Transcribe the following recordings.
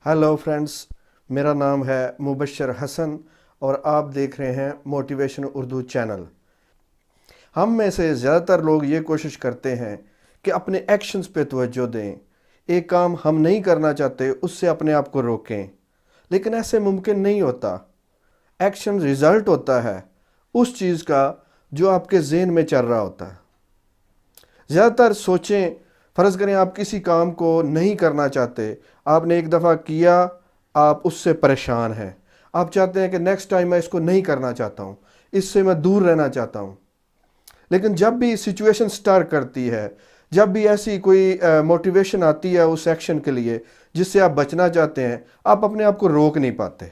Hello friends, मेरा नाम है मुबशर हसन और आप देख रहे हैं मोटिवेशन उर्दू चैनल। हम में से ज़्यादातर लोग ये कोशिश करते हैं कि अपने एक्शंस पे तवज्जो दें। एक काम हम नहीं करना चाहते उससे अपने आप को रोकें, लेकिन ऐसे मुमकिन नहीं होता। एक्शन रिज़ल्ट होता है उस चीज़ का जो आपके ज़हन में चल रहा होता है। ज़्यादातर सोचें, फ़र्ज़ करें आप किसी काम को नहीं करना चाहते, आपने एक दफ़ा किया, आप उससे परेशान हैं, आप चाहते हैं कि नेक्स्ट टाइम मैं इसको नहीं करना चाहता हूँ, इससे मैं दूर रहना चाहता हूँ। लेकिन जब भी सिचुएशन स्टार्ट करती है, जब भी ऐसी कोई मोटिवेशन आती है उस एक्शन के लिए जिससे आप बचना चाहते हैं, आप अपने आप को रोक नहीं पाते।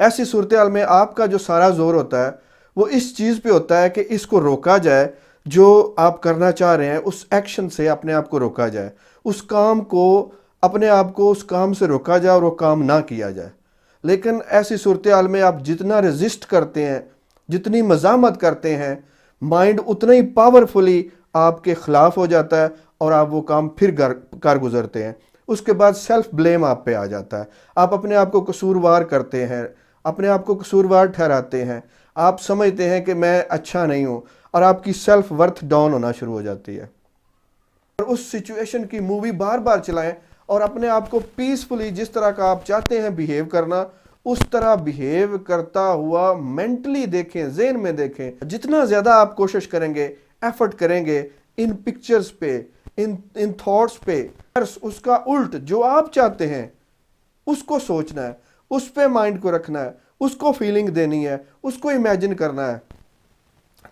ऐसी सूरत हाल में आपका जो सारा जोर होता है वो इस चीज़ पे होता है कि इसको रोका जाए, जो आप करना चाह रहे हैं उस एक्शन से अपने आप को रोका जाए, उस काम को अपने आप को उस काम से रोका जाए और वो काम ना किया जाए। लेकिन ऐसी सूरत हाल में आप जितना रेजिस्ट करते हैं, जितनी मज़ामत करते हैं, माइंड उतना ही पावरफुली आपके ख़िलाफ़ हो जाता है और आप वो काम फिर कर गुजरते हैं। उसके बाद सेल्फ ब्लेम आप पे आ जाता है, आप अपने आप को कसूरवार करते हैं, अपने आप को कसूरवार ठहराते हैं, आप समझते हैं कि मैं अच्छा नहीं हूँ और आपकी सेल्फ वर्थ डाउन होना शुरू हो जाती है। और उस सिचुएशन की मूवी बार बार चलाएं और अपने आप को पीसफुली जिस तरह का आप चाहते हैं बिहेव करना, उस तरह बिहेव करता हुआ मेंटली देखें, ज़हन में देखें। जितना ज़्यादा आप कोशिश करेंगे, एफर्ट करेंगे इन पिक्चर्स पे, इन थॉट्स पे, उसका उल्ट जो आप चाहते हैं उसको सोचना है, उस पे माइंड को रखना है, उसको फीलिंग देनी है, उसको इमेजिन करना है,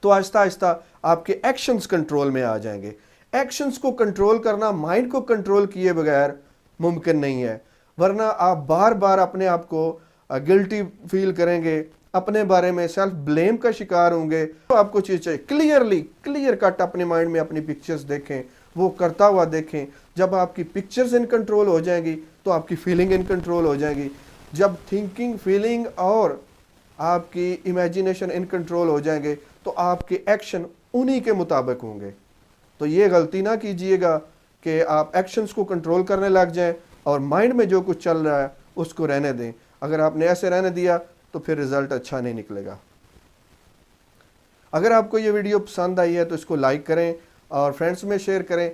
तो आहिस्ता आहिस्ता आपके एक्शंस कंट्रोल में आ जाएंगे। एक्शंस को कंट्रोल करना माइंड को कंट्रोल किए बगैर मुमकिन नहीं है, वरना आप बार बार अपने आप को गिल्टी फील करेंगे, अपने बारे में सेल्फ ब्लेम का शिकार होंगे। तो आपको चीज़ चाहिए क्लियर कट अपने माइंड में अपनी पिक्चर्स देखें, वो करता हुआ देखें। जब आपकी पिक्चर्स इन कंट्रोल हो जाएंगी तो आपकी फीलिंग इन कंट्रोल हो जाएगी। जब थिंकिंग, फीलिंग और आपकी इमेजिनेशन इन कंट्रोल हो जाएंगे तो आपके एक्शन उन्हीं के मुताबिक होंगे। तो ये गलती ना कीजिएगा कि आप एक्शंस को कंट्रोल करने लग जाएं और माइंड में जो कुछ चल रहा है उसको रहने दें। अगर आपने ऐसे रहने दिया तो फिर रिजल्ट अच्छा नहीं निकलेगा। अगर आपको ये वीडियो पसंद आई है तो इसको लाइक करें और फ्रेंड्स में शेयर करें।